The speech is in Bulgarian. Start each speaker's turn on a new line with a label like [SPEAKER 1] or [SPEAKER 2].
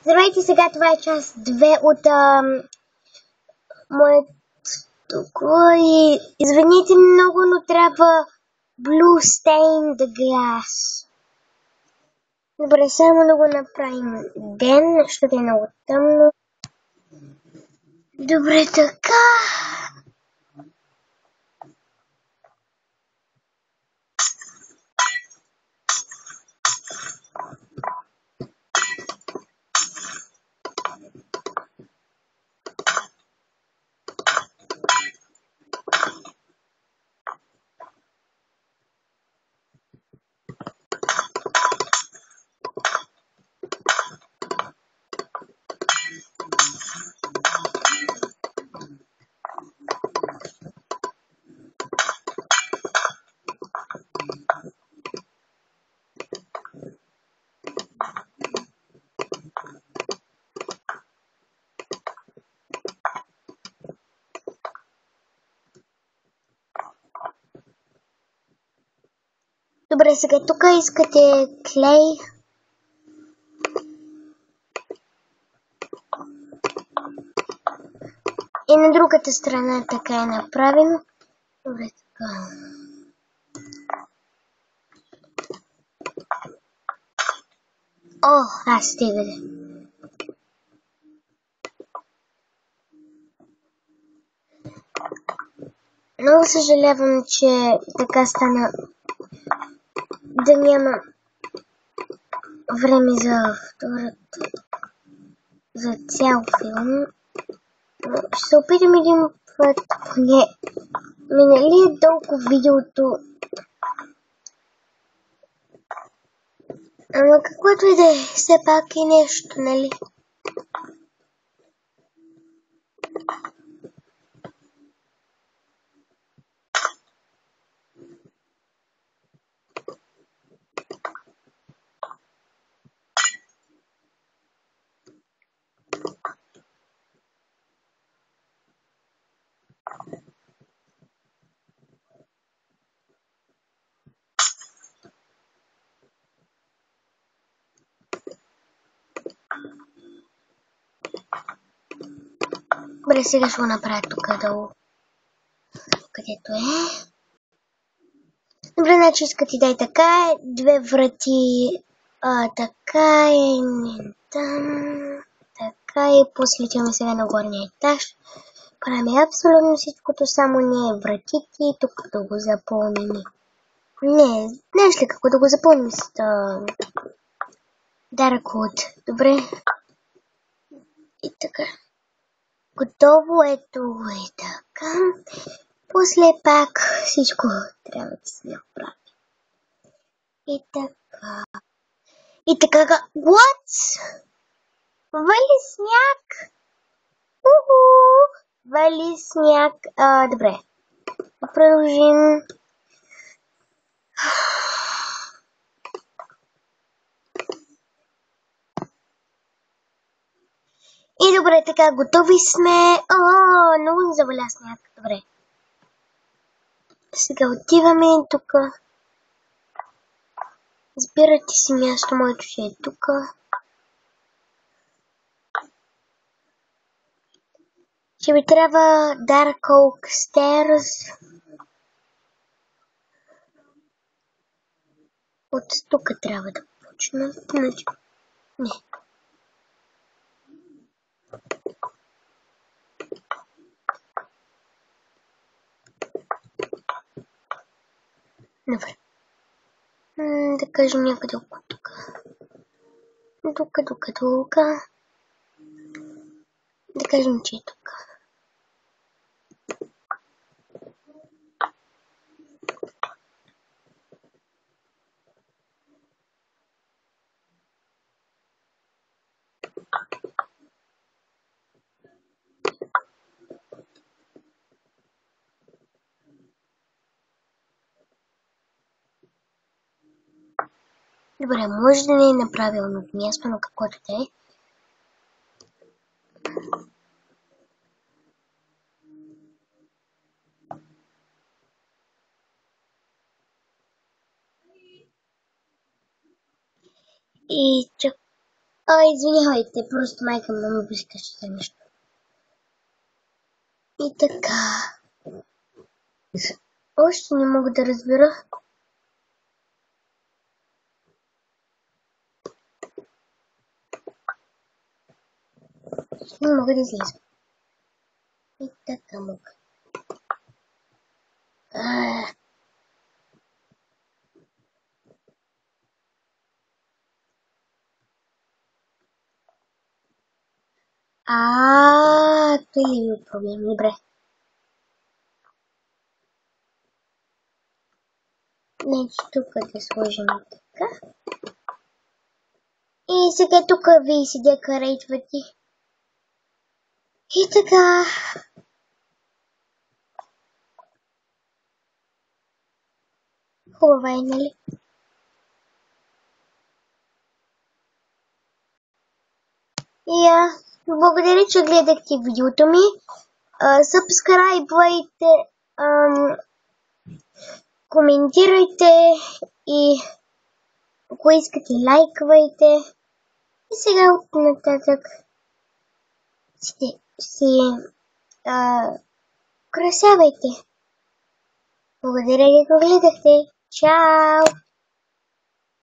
[SPEAKER 1] Здравейте, сега това е част 2 от моето и извините много, но трябва Blue Stained Glass. Добре, само да го направим ден, защото е много тъмно. Добре, така. Добре, сега тук искате клей. И на другата страна така е направено. Добре, така. О, аз стига. Много съжалявам, че така стана да няма време за втората, за цял филм. Ще се опитам един път поне. Нали е дълго видеото? Ама каквото и да е, все пак е нещо, нали? Добре, сега ще го направя тук долу. Където е. Добре, значи искате да е така. Две врати. Така е. Там. Така и после отиваме сега на горния етаж. Правим абсолютно всичкото, само не е вратите. Тук да го запълним. Не, знаеш ли какво да го запълним с Dark Wood? Добре. И така. Готово е, това е така. После пак всичко трябва да се направи. И така. И така. What? Вали сняг? Вали сняг. Добре. Продължим. И добре, така, готови сме. Много ни заваля сняг. Добре. Сега отиваме тук. Избирате си място, моето ще е тук. Ще ми трябва Dark Oak Stairs. От тук трябва да почна. Не. Добре. Да кажем някъде около тук. Тук. Да кажем, че е тук. Добре, може да не е на правилното място, но каквото да е. И чак... Извинявайте, просто майка ме обискаше за нещо. И така. Още не мога да разбера. Не мога да излизам. И така мога. Той ли е проблем? Добре. Значи тук да сложим така. И сега тук ви си декорейтвате. И така. Хубава е, нали? Благодаря, че гледахте видеото ми. Сабскрайбвайте, коментирайте и ако искате лайквайте. И сега от нататък си красавайте. Благодаря ви, че гледахте. Чао!